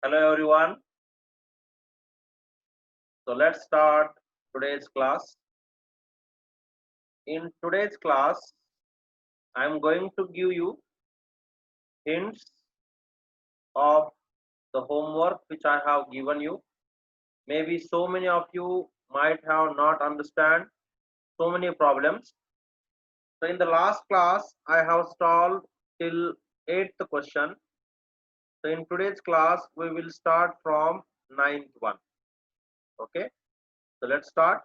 Hello everyone. So let's start today's class. In today's class, I'm going to give you hints of the homework which I have given you. Maybe so many of you might have not understand so many problems. So in the last class, I have solved till 8th question. So in today's class, we will start from 9th one. Okay. So let's start.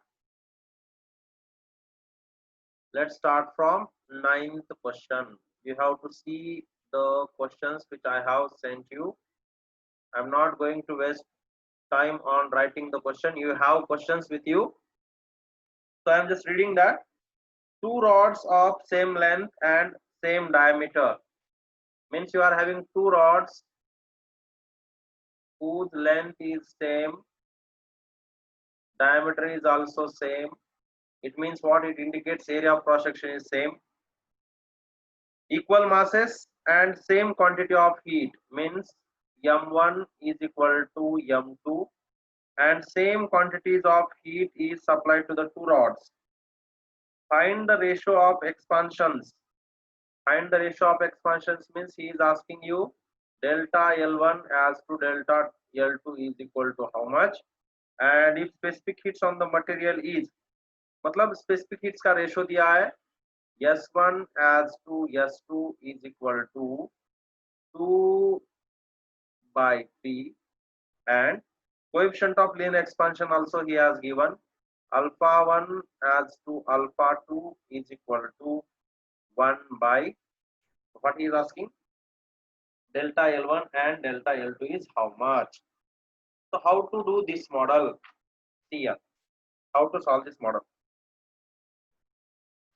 Let's start from 9th question. You have to see the questions which I have sent you. I'm not going to waste time on writing the question. You have questions with you. So I'm just reading that. Two rods of same length and same diameter. Means you are having two rods whose length is same, diameter is also same. It means what? It indicates area of cross section is same. Equal masses and same quantity of heat means m1 is equal to m2 and same quantities of heat is supplied to the two rods. Find the ratio of expansions. Find the ratio of expansions means he is asking you delta L1 as to delta L2 is equal to how much, and if specific heats on the material is, मतलब specific heats का ratio दिया है S1 as to S2 is equal to 2 by 3, and coefficient of linear expansion also he has given alpha 1 as to alpha 2 is equal to 1 by what he is asking delta L1 and delta L2 is how much. So how to do this model? See here, how to solve this model.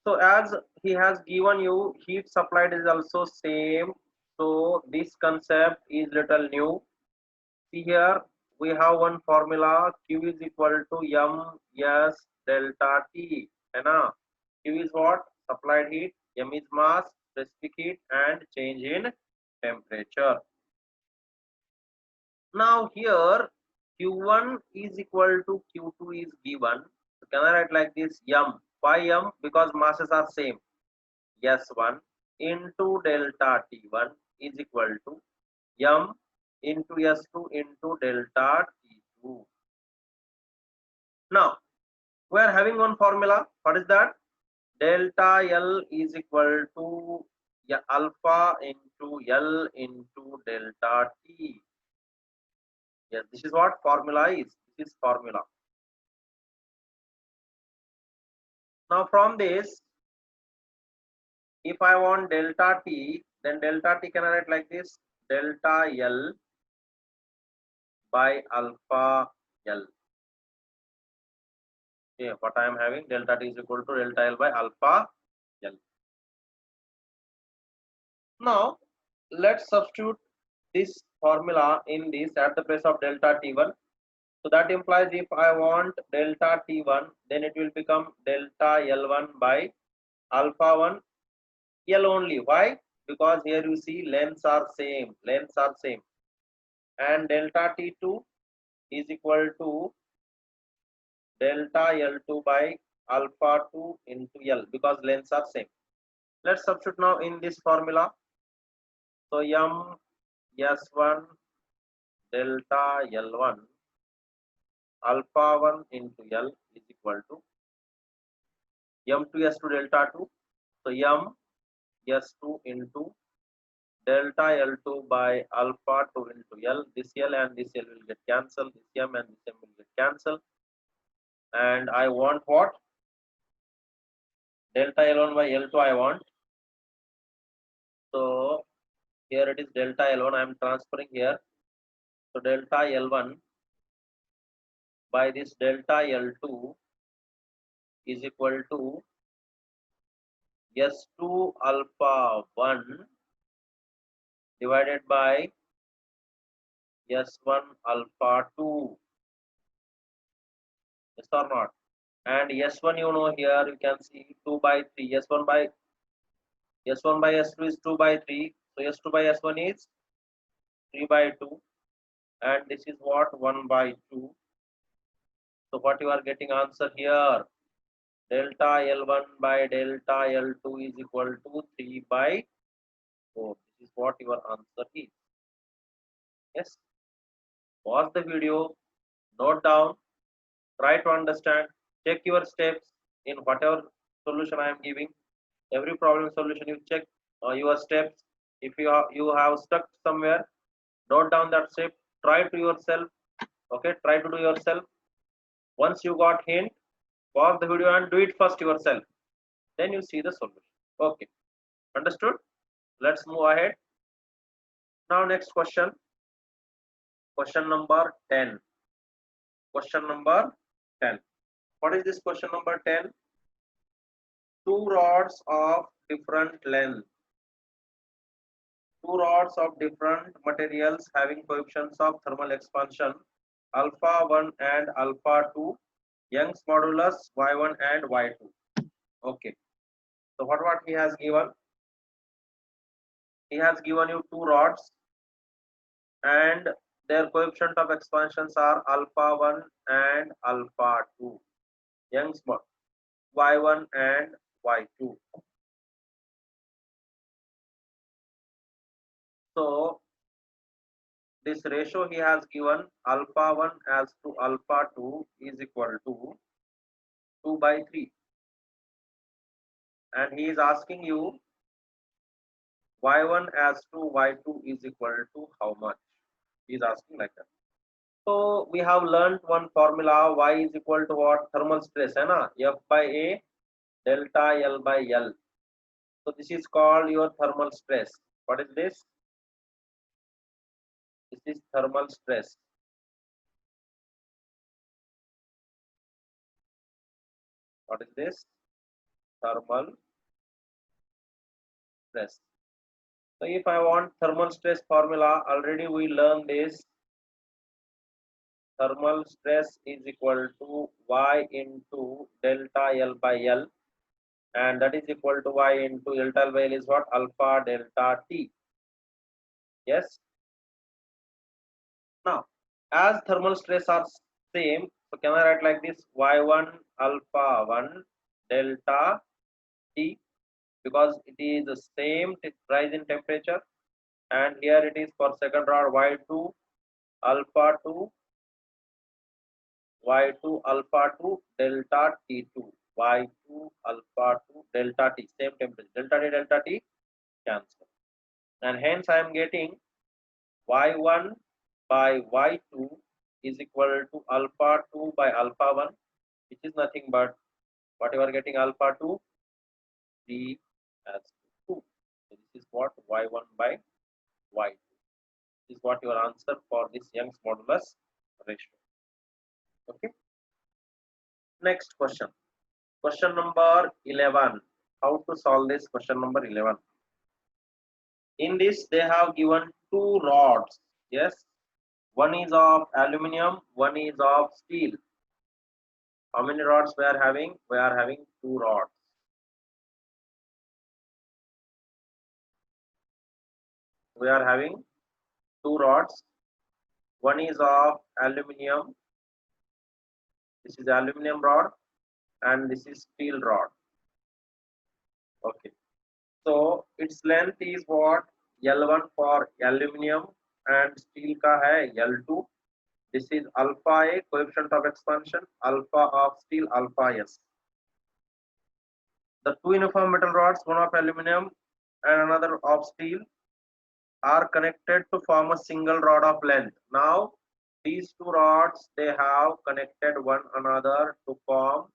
So as he has given you heat supplied is also same, so this concept is little new. See here, we have one formula Q is equal to M S delta T. Q is what? Supplied heat, M is mass, specific heat, and change in temperature. Now here Q1 is equal to Q2 is given. So can I write like this? M. Why M? Because masses are same. S1 into delta T1 is equal to M into S2 into delta T2. Now we are having one formula. What is that? Delta L is equal to alpha into L into delta T. Yes, this is what formula is. This is formula. Now from this, if I want delta T, then delta T can I write like this? Delta L by alpha L. Okay, what I am having delta T is equal to delta L by alpha L. Now let's substitute this formula in this at the place of delta T1. So that implies if I want delta T1, then it will become delta L1 by alpha 1 L only. Why? Because here you see lengths are same, and delta T2 is equal to delta L2 by alpha 2 into L because lengths are same. Let's substitute now in this formula. So M S1 delta L1 alpha 1 into L is equal to M2 S2 delta 2. So M S2 into delta L2 by alpha 2 into L. This L and this L will get cancelled. This M and this M will get cancelled. And I want what? Delta L1 by L2 I want. So here it is delta L1 I am transferring here. So delta L1 by this delta L2 is equal to S2 alpha 1 divided by S1 alpha 2. Yes or not? And S1 you know here you can see 2 by 3. S1 by S2 is 2 by 3. So S2 by S1 is 3 by 2. and this is what 1 by 2. So what you are getting answer here, delta L1 by delta L2 is equal to 3 by 4. This is what your answer is. Yes, pause the video, note down, try to understand, check your steps in whatever solution I am giving. Every problem solution you check your steps. If you have stuck somewhere, note down that step, try to yourself. Okay, try to do yourself. Once you got hint, pause the video and do it first yourself, then you see the solution. Okay, understood? Let's move ahead. Now next question, question number 10. Question number 10. What is this question number 10? Two rods of different length. Two rods of different materials having coefficients of thermal expansion alpha 1 and alpha 2, Young's modulus y1 and y2. Okay, so what he has given? He has given you two rods and their coefficient of expansions are alpha 1 and alpha 2, Young's y1 and y2. So this ratio he has given, alpha 1 as to alpha 2 is equal to 2 by 3, and he is asking you y1 as to y2 is equal to how much? He is asking like that. So we have learned one formula, y is equal to what? Thermal stress, hai na? F by A delta L by L. So this is called your thermal stress. What is this? This is thermal stress. What is this? Thermal stress. So if I want thermal stress formula, already we learned this. Thermal stress is equal to Y into delta L by L, and that is equal to Y into delta L by L is what? Alpha delta T. Yes. Now, as thermal stress are same, so can I write like this? Y1 alpha 1 delta T, because it is the same rise in temperature, and here it is for second rod Y2 alpha 2 y2 alpha 2 delta T2, y2 alpha 2 delta T, same temperature, delta T cancel, and hence I am getting y1 by y2 is equal to alpha 2 by alpha 1, which is nothing but what you are getting, alpha 2 3 as 2. So this is what y1 by y2. This is what your answer for this Young's modulus ratio. Okay. Next question. Question number 11. How to solve this question number 11? In this, they have given two rods. Yes. One is of aluminum, one is of steel. How many rods we are having? We are having two rods. We are having two rods. One is of aluminum. This is aluminum rod, and this is steel rod. Okay. So its length is what? L1 for aluminum and steel ka hai L2. This is alpha A, coefficient of expansion, alpha of steel, alpha S. The two uniform metal rods, one of aluminum and another of steel, are connected to form a single rod of length. Now, these two rods, they have connected one another to form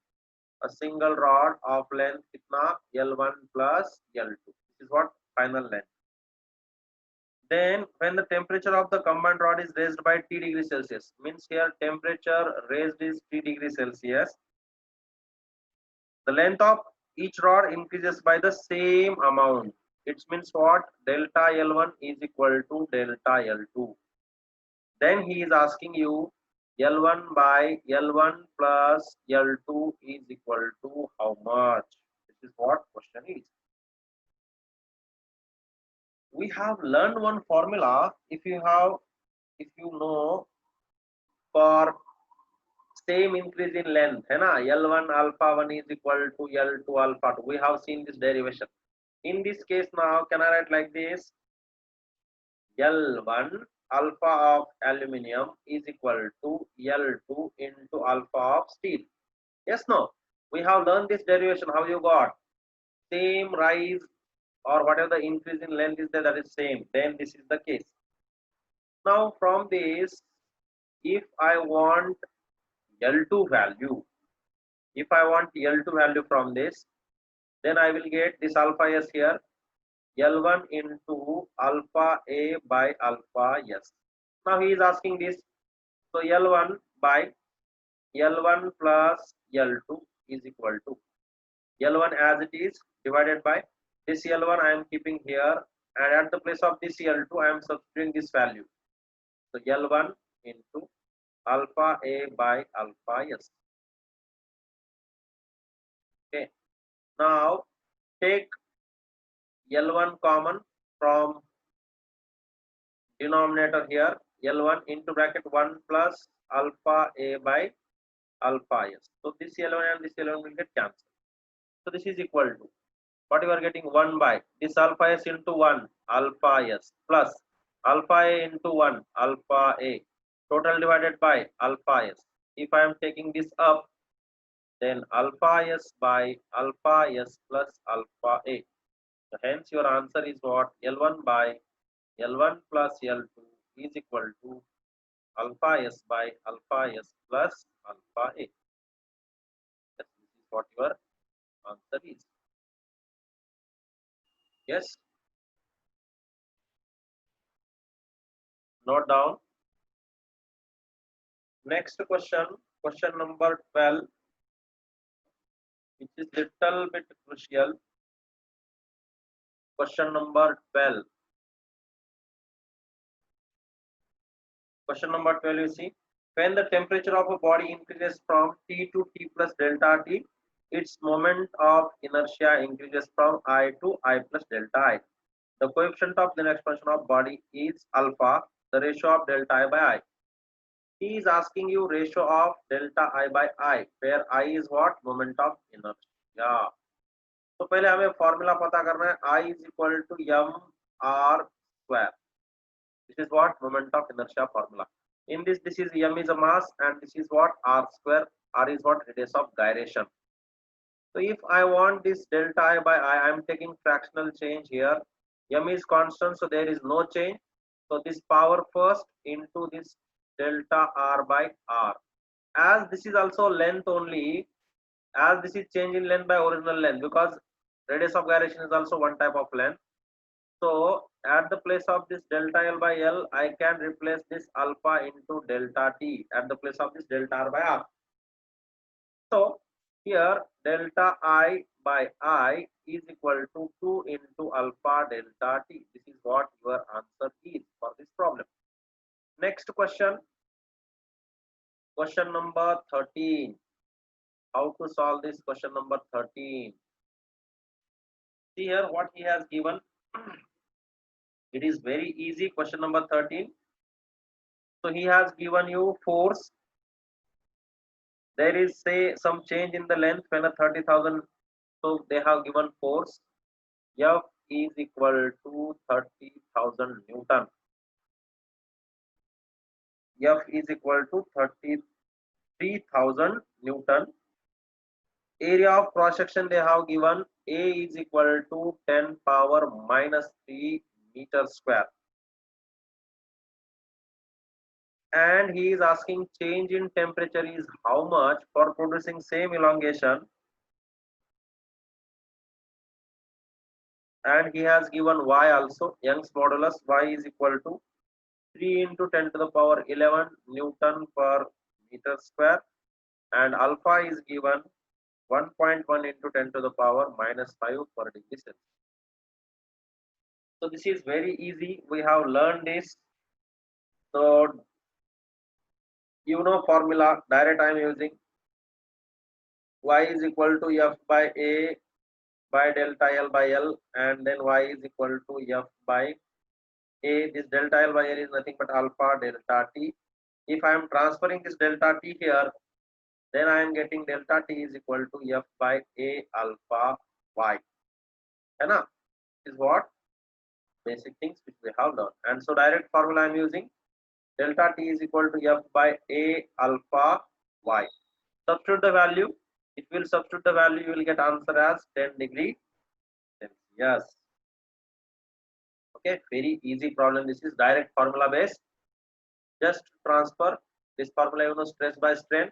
a single rod of length kitna? L1 plus L2. This is what? Final length. Then when the temperature of the combined rod is raised by T degree Celsius, means here temperature raised is T degree Celsius, the length of each rod increases by the same amount. It means what? Delta L1 is equal to delta L2. Then he is asking you L1 by L1 plus L2 is equal to how much? This is what question is. We have learned one formula. If you have if you know, for same increase in length, है ना, L1 alpha 1 is equal to L2 alpha 2. We have seen this derivation. In this case now, can I write like this? L1 alpha of aluminium is equal to L2 into alpha of steel. Yes, no? We have learned this derivation. How you got? Same rise or whatever the increase in length is there, that is same. Then this is the case. Now from this, if I want L2 value, if I want L2 value from this, then I will get this alpha s here, L1 into alpha a by alpha s. Now he is asking this, so L1 by L1 plus L2 is equal to L1 as it is divided by this L1 I am keeping here, and at the place of this L2 I am substituting this value. So L1 into alpha a by alpha s. Okay. Now take L1 common from denominator here, L1 into bracket 1 plus alpha a by alpha s. So this L1 and this L1 will get cancelled. So this is equal to what you are getting, 1 by this alpha s into 1 alpha s plus alpha a into 1 alpha a total divided by alpha s. If I am taking this up, then alpha s by alpha s plus alpha a. So hence your answer is what? L1 by L1 plus L2 is equal to alpha s by alpha s plus alpha a. Yes, this is what your answer is. Yes. Note down. Next question, question number 12, which is little bit crucial. Question number 12. Question number 12, you see, when the temperature of a body increases from T to T plus delta T, its moment of inertia increases from I to I plus delta I. The coefficient of the expansion of body is alpha, the ratio of delta I by I. He is asking you ratio of delta I by I, where I is what? Moment of inertia. तो पहले हमें formula पता करना है, I is equal to mr square. This is what? Moment of inertia formula. In this, this is m is a mass and this is what? R square. R is what? Radius of gyration. So if I want this delta I by I am taking fractional change here. M is constant, so there is no change. So this power first into this delta R by R. As this is also length only, as this is change in length by original length, because radius of gyration is also one type of length. So at the place of this delta L by L, I can replace this alpha into delta T at the place of this delta R by R. So here delta I by I is equal to 2 into alpha delta T. This is what your answer is for this problem. Next question, question number 13. How to solve this question number 13? See here what he has given. It is very easy. Question number 13. So he has given you force. There is say some change in the length when a 30,000. So they have given force. F is equal to 30,000 Newton. F is equal to 33,000 Newton. Area of cross section they have given, A is equal to 10 power minus 3 meters square. And he is asking change in temperature is how much for producing same elongation. And he has given Y also, Young's modulus, Y is equal to 3 into 10 to the power 11 Newton per meter square. And alpha is given 1.1 into 10 to the power minus 5 per degree Celsius. So this is very easy. We have learned this. So you know formula, direct I am using. Y is equal to F by A by delta L by L, and then Y is equal to F by A, this delta L by L is nothing but alpha delta T. If I am transferring this delta T here, then I am getting delta T is equal to F by A alpha Y. है ना? Is what? Basic things which we have learned. And so direct formula I am using, delta T is equal to F by A alpha Y. Substitute the value. It will substitute the value. You will get answer as 10 degree Celsius. Okay, very easy problem. This is direct formula based. Just transfer this formula, you know, stress by strain,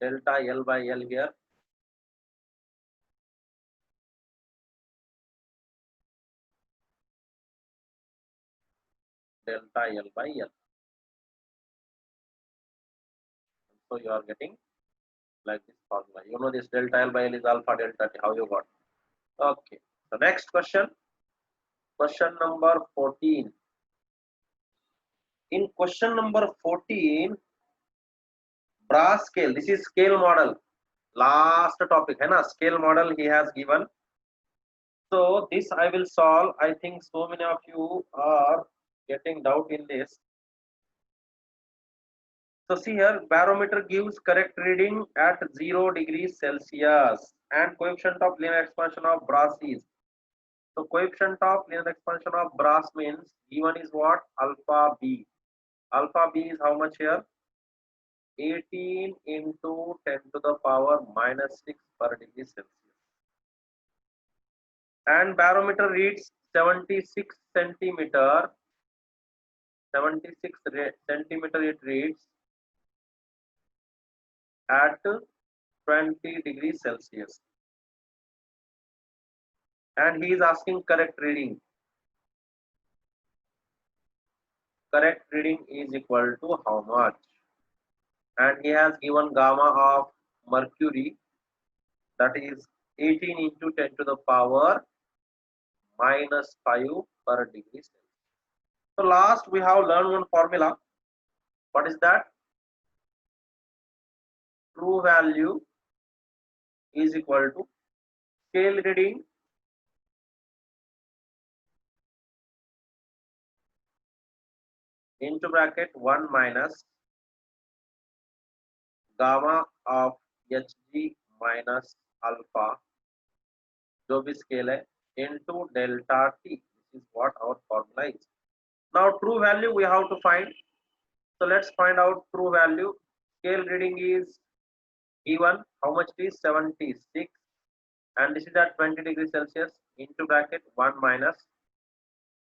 delta L by L here. Delta L by L. So you are getting like this formula. You know this delta L by L is alpha delta T. How you got? Okay. The next question. Question number 14. In question number 14, brass scale. This is scale model. Last topic, है ना? Scale model he has given. So this I will solve. I think so many of you are getting doubt in this. So see here, barometer gives correct reading at 0 degrees Celsius and coefficient of linear expansion of brass is. So coefficient of linear expansion of brass means given is what? Alpha B. Alpha B is how much here? 18 into 10 to the power minus 6 per degree Celsius. And barometer reads 76 centimeter. 76 centimeter it reads at 20 degrees Celsius. And he is asking correct reading. Correct reading is equal to how much? And he has given gamma of mercury, that is 18 into 10 to the power minus 5 per degree Celsius. So last we have learned one formula. What is that? True value is equal to scale reading into bracket 1 minus gamma of Hg minus alpha, जो भी scale है, into delta T. This is what our formula is. Now true value we have to find. So let's find out true value. Scale reading is given. How much it is? 76. And this is at 20 degrees Celsius into bracket 1 minus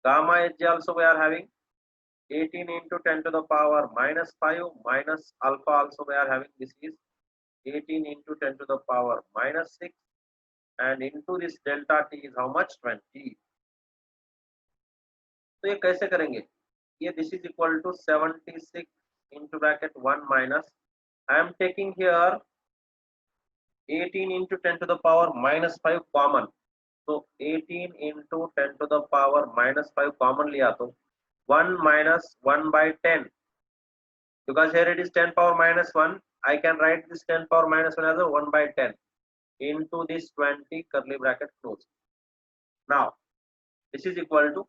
gamma Hg also we are having 18 into 10 to the power minus 5 minus alpha also we are having. This is 18 into 10 to the power minus 6 and into this delta T is how much? 20. तो ये कैसे करेंगे? ये this is equal to 76 into bracket 1 minus, I am taking here 18 into 10 to the power minus 5 common. So 18 into 10 to the power minus 5 common लिया तो 1 minus 1 by 10, because here it is 10 power minus 1, I can write this 10 power minus 1 as a 1 by 10 into this 20 curly bracket close. Now this is equal to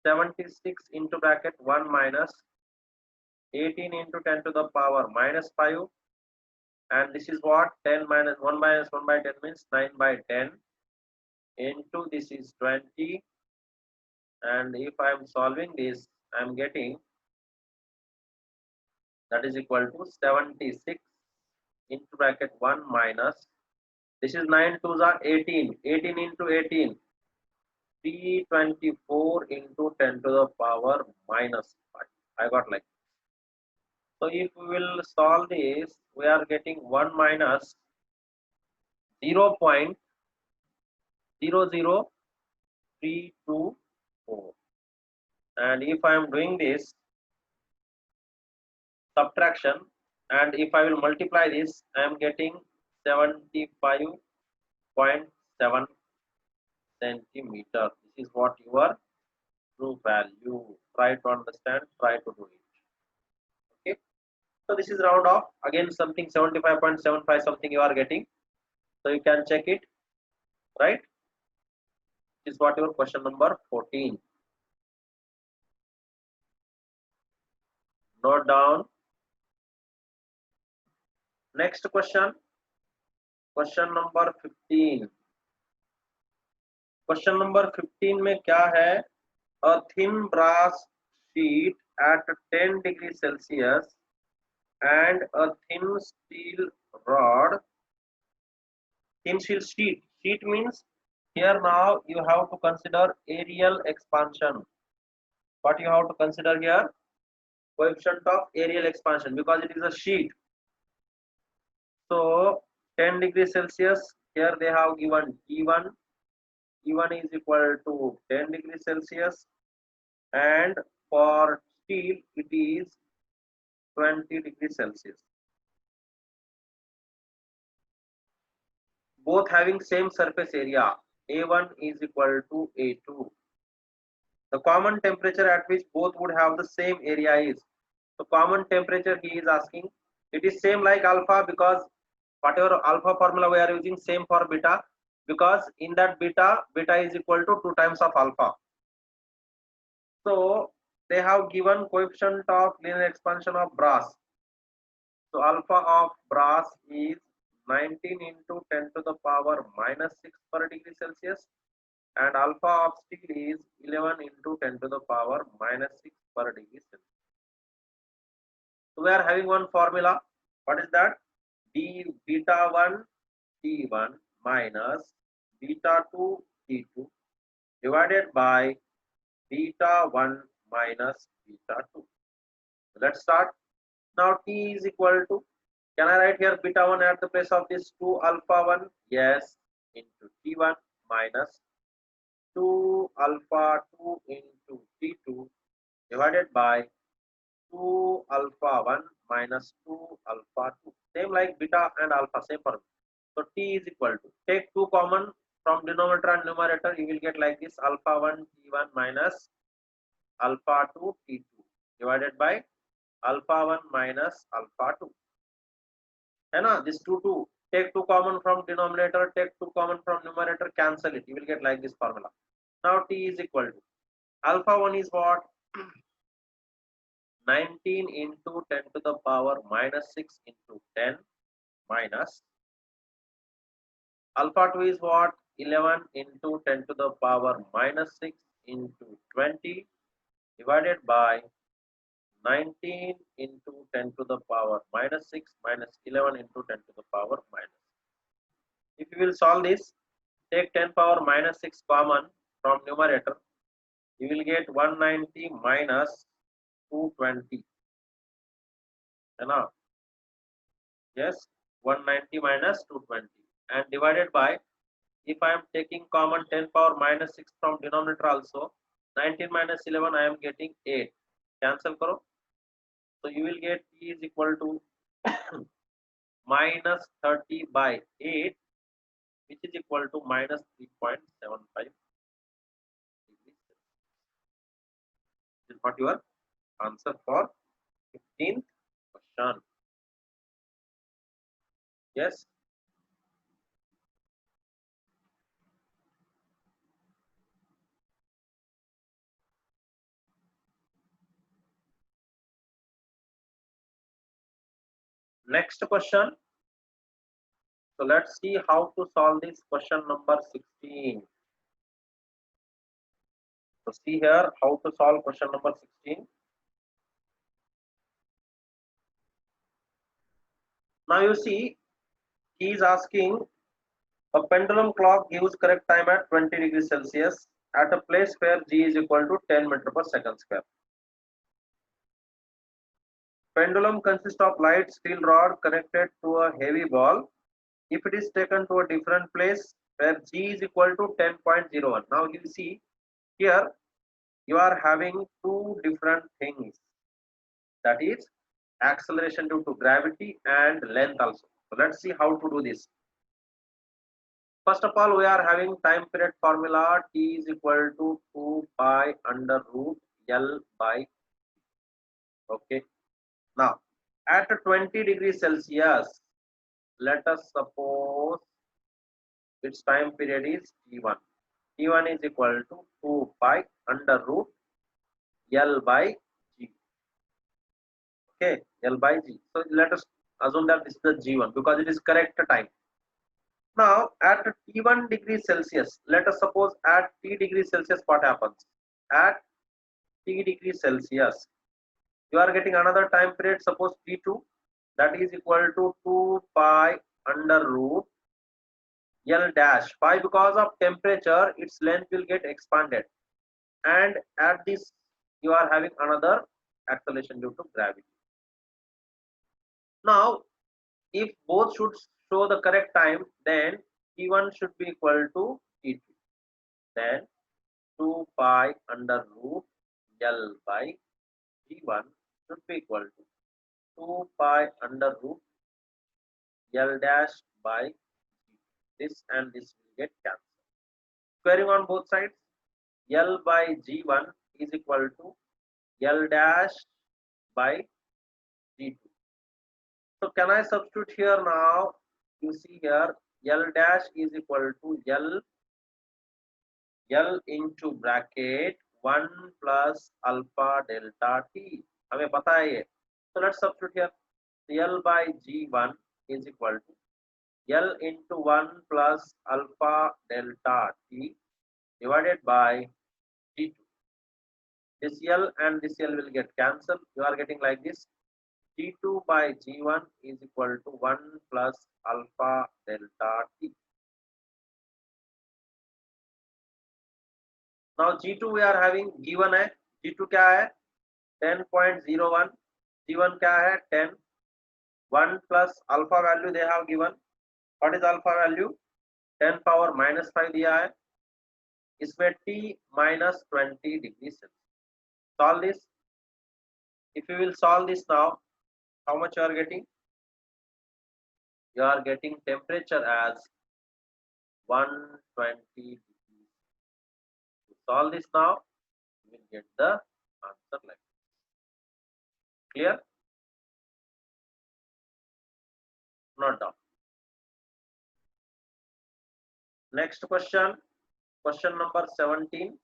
76 into bracket 1 minus 18 into 10 to the power minus 5, and this is what? 10 minus 1 minus 1 by 10 means 9 by 10 into this is 20, and if I am solving this I am getting that is equal to 76 into bracket 1 minus, this is 9 2s are 18, 18 into 18, 324 into 10 to the power minus 5. I got like this. So if we will solve this, we are getting 1 minus 0.00324, and if I am doing this subtraction and if I will multiply this, I am getting 75.7 centimeter. This is what your true value. Try to understand, try to do it. Okay, so this is round off again, something 75.75 something you are getting, so you can check it, right? This is what your question number 14. Note down. Next question. Question number 15. Question number 15 में क्या है? A thin brass sheet at 10 degrees Celsius and a thin steel rod. Thin steel sheet. Sheet means here now you have to consider aerial expansion. What you have to consider here? Coefficient of aerial expansion, because it is a sheet. So 10 degrees Celsius, here they have given E1. E1 is equal to 10 degrees Celsius, and for steel it is 20 degrees Celsius. Both having same surface area, A1 is equal to A2. The common temperature at which both would have the same area is, so common temperature he is asking, it is same like alpha, because whatever alpha formula we are using, same for beta, because in that beta is equal to 2 times of alpha. So they have given coefficient of linear expansion of brass. So alpha of brass is 19 into 10 to the power minus 6 per degree Celsius, and alpha of steel is 11 into 10 to the power minus 6 per degree Celsius. So we are having one formula. What is that? D beta 1 T1 minus beta 2 T2 divided by beta 1 minus beta 2. Let's start. Now T is equal to, can I write here beta 1 at the place of this 2 alpha 1? Yes, into T1 minus 2 alpha 2 into T2 divided by 2 alpha 1 minus 2 alpha 2. Same like beta and alpha, same for me. So T is equal to, take 2 common from denominator and numerator, you will get like this, alpha 1 T1 minus alpha 2 T2 divided by alpha 1 minus alpha 2. And this 2 take 2 common from denominator, take 2 common from numerator, cancel it, you will get like this formula. Now T is equal to, alpha 1 is what? 19 into 10 to the power minus 6 into 10 minus alpha 2 is what? 11 into 10 to the power minus 6 into 20 divided by 19 into 10 to the power minus 6 minus 11 into 10 to the power minus. If you will solve this, take 10 power minus 6 common from numerator, you will get 190 minus 220. Yes, 190 minus 220, and divided by, if I am taking common 10 power minus 6 from denominator also, 19 minus 11 I am getting 8. Cancel karo. So you will get T is equal to minus 30 by 8, which is equal to minus 3.75 degrees. This is what your answer for 15th question. Yes. Next question. So let's see how to solve this question number 16. So see here how to solve question number 16. Now you see, he is asking, a pendulum clock gives correct time at 20 degrees Celsius at a place where G is equal to 10 meter per second square. Pendulum consists of light steel rod connected to a heavy ball. If it is taken to a different place where G is equal to 10.01. Now you see here you are having two different things, that is acceleration due to gravity and length also. So let's see how to do this. First of all, we are having time period formula, T is equal to 2 pi under root L by. Okay. Now at 20 degrees Celsius, let us suppose its time period is T1. T1 is equal to 2 pi under root L by G. Okay, L by G. So let us assume that this is the G1 because it is correct time. Now at T1 degrees Celsius, let us suppose at T degrees Celsius what happens? At T degrees Celsius, you are getting another time period, suppose T2, that is equal to 2 pi under root L dash. Why? Because of temperature, its length will get expanded. And at this, you are having another acceleration due to gravity. Now, if both should show the correct time, then T1 should be equal to T2. Then 2 pi under root L by T1 should be equal to 2 pi under root L dash by G. This and this will get cancelled. Squaring on both sides, L by G1 is equal to L dash by G2. So can I substitute here now? You see here L dash is equal to L into bracket 1 plus alpha delta T. हमें पता है ये. So let's substitute here. L by G1 is equal to L into 1 plus alpha delta T divided by G2. This L and this L will get cancelled. You are getting like this. G2 by G1 is equal to 1 plus alpha delta T. Now G2 we are having given है. G2 क्या है? 10.01. G1 क्या है? 10. 1 plus alpha value they have given. What is alpha value? 10 power minus 5 दिया है. इसमें T minus 20 degrees Celsius. Solve this. If you will solve this now, how much you are getting? You are getting temperature as 120 degrees. To solve this now, you will get the answer like this. Clear? Not down. Next question, question number 17.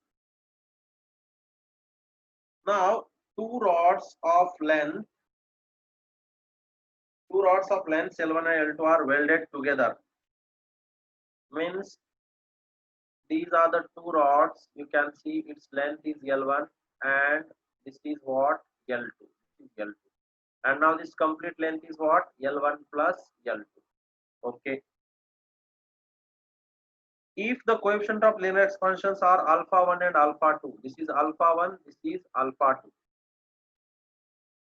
Now, two rods of length L1 and L2 are welded together. Means these are the two rods. You can see its length is L1 and this is what? L2. This is L2. And now this complete length is what? L1 plus L2. Okay. If the coefficient of linear expansions are alpha 1 and alpha 2, this is alpha 1, this is alpha 2.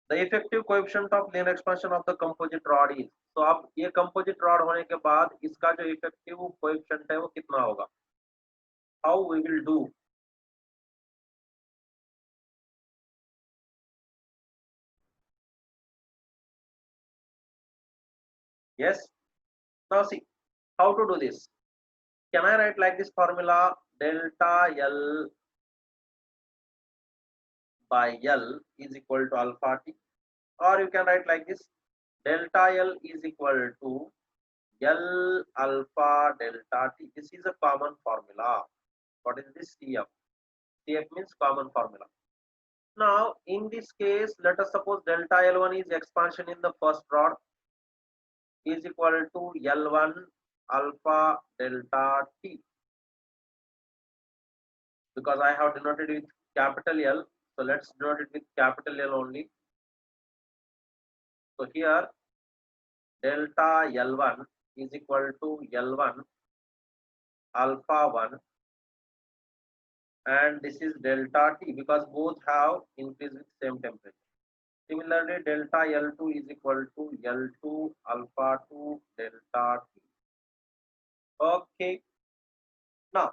The effective coefficient of linear expansion of the composite rod is. So अब ये composite rod होने के बाद इसका जो effective coefficient है वो कितना होगा? How we will do? Yes. Now see how to do this. Can I write like this formula? Delta L by L is equal to alpha T, or you can write like this. Delta L is equal to L alpha delta T. This is a common formula. What is this? CF. CF means common formula. Now in this case, let us suppose delta L1 is expansion in the first rod is equal to L1 alpha delta T. Because I have denoted with capital L, so let's denote it with capital L only. So here delta L1 is equal to L1 alpha 1 and this is delta T because both have increased with same temperature. Similarly, delta L2 is equal to L2 alpha 2 delta T. Okay. Now,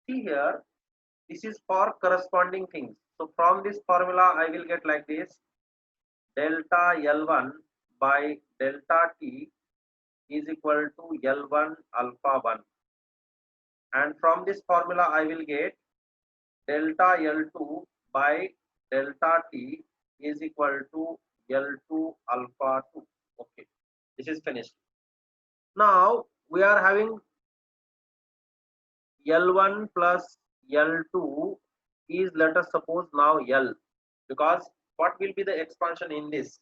see here, this is for corresponding things. So from this formula, I will get like this. Delta L1 by delta T is equal to L1 alpha 1. And from this formula, I will get delta L2 by delta T is equal to L2 alpha 2. Okay, this is finished. Now we are having L1 plus L2 is, let us suppose now L, because what will be the expansion in this?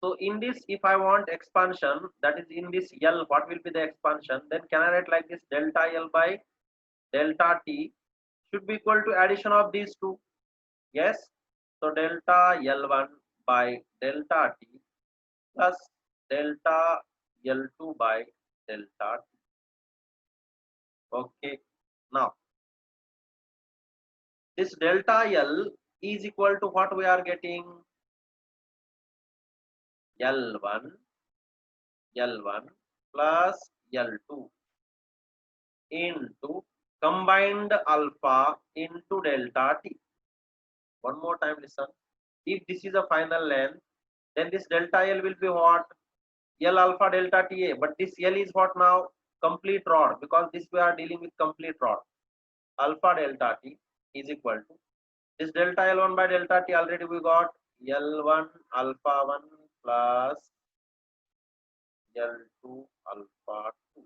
So in this, if I want expansion, that is in this L, what will be the expansion? Then can I write like this, delta L by delta T should be equal to addition of these two. Yes. So delta L1 by delta T plus delta L2 by delta T. Okay. Now this delta L is equal to what we are getting? L1 plus L2 into combined alpha into delta T. One more time listen. If this is a final length, then this delta L will be what? L alpha delta TA. But this L is what now? Complete rod, because this we are dealing with complete rod. Alpha delta T is equal to this delta L1 by delta T. Already we got L1 alpha 1 plus L2 alpha 2.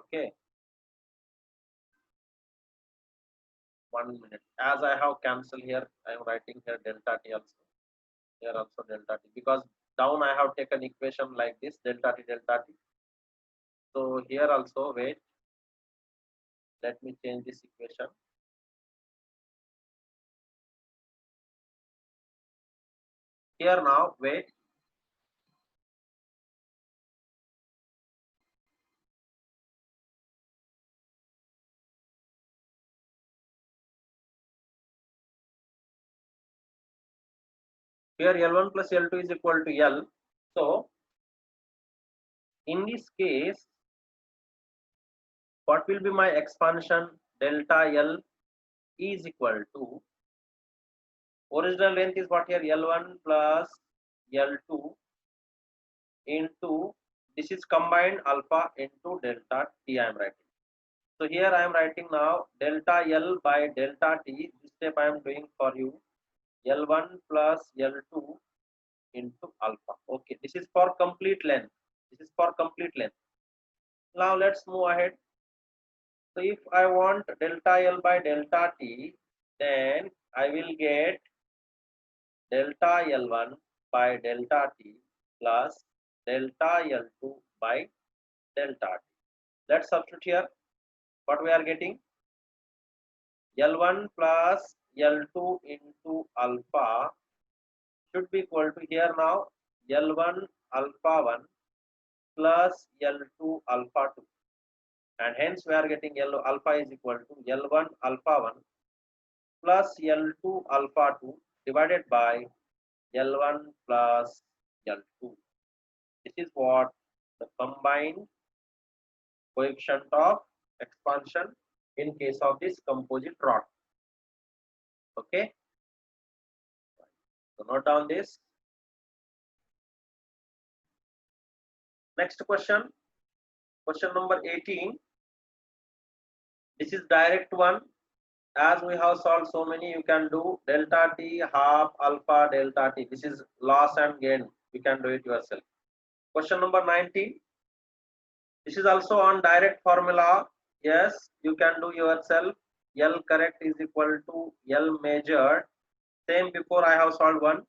Okay. 1 minute. As I have cancelled here, I am writing here delta T also. Here also delta T, because down I have taken equation like this, delta T delta T. So here also, wait, let me change this equation. Here now, wait, here L1 plus L2 is equal to L. So in this case, what will be my expansion? Delta L is equal to original length is what here? L1 plus L2 into this is combined alpha into delta T I am writing. So here I am writing now delta L by delta T. This step I am doing for you. L1 plus L2 into alpha. Okay, this is for complete length. This is for complete length. Now let's move ahead. So if I want delta L by delta T, then I will get delta L1 by delta T plus delta L2 by delta T. Let's substitute here. What we are getting? L1 plus L2 into alpha should be equal to here now L1 alpha 1 plus L2 alpha 2, and hence we are getting L alpha is equal to L1 alpha 1 plus L2 alpha 2 divided by L1 plus L2. This is what the combined coefficient of expansion in case of this composite rod. Okay, so note down this. Next question, question number 18. This is direct one. As we have solved so many, you can do delta T half alpha delta T. This is loss and gain. You can do it yourself. Question number 19. This is also on direct formula. Yes, you can do yourself. L correct is equal to L measured. Same before I have solved one.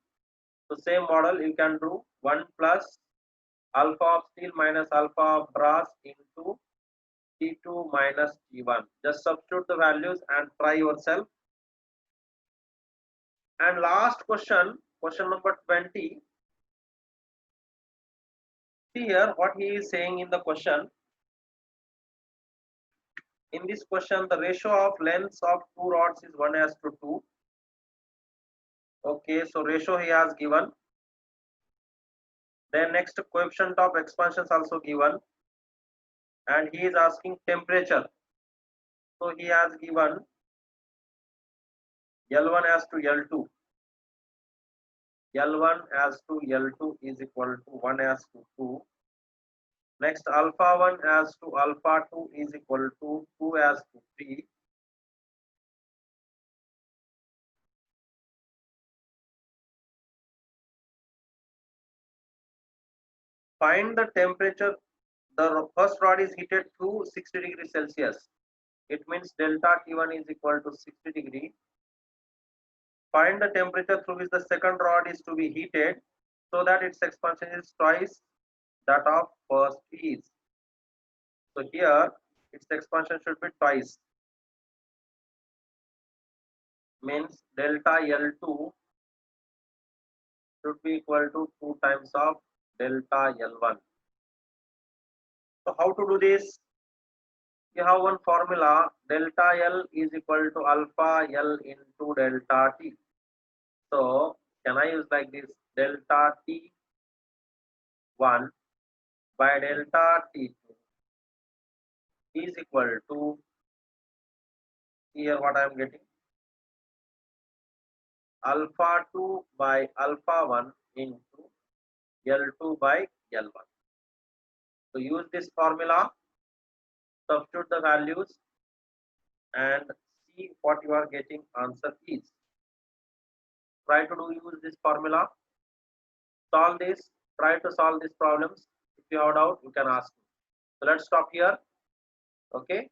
So same model you can do 1 plus alpha of steel minus alpha of brass into T2 minus T1. Just substitute the values and try yourself. And last question, question number 20. See here what he is saying in the question. In this question, the ratio of lengths of two rods is 1:2. Okay, so ratio he has given. Then next coefficient of expansions also given. And he is asking temperature. So he has given L1 as to L2. L1 as to L2 is equal to 1 as to 2. Next alpha 1 as to alpha 2 is equal to 2 as to 3. Find the temperature. The first rod is heated to 60 degrees Celsius. It means delta T1 is equal to 60 degree. Find the temperature through which the second rod is to be heated so that its expansion is twice that of first is. So here its expansion should be twice, means delta L2 should be equal to 2 times of delta L1. So how to do this? We have one formula, delta L is equal to alpha L into delta T. So can I use like this, delta T1 by delta T2 is equal to, here what I am getting, alpha 2 by alpha 1 into L2 by L1. So use this formula, substitute the values and see what you are getting answer is. Try to use this formula, solve this, try to solve these problems. If you have doubt, you can ask me. So let's stop here. Okay.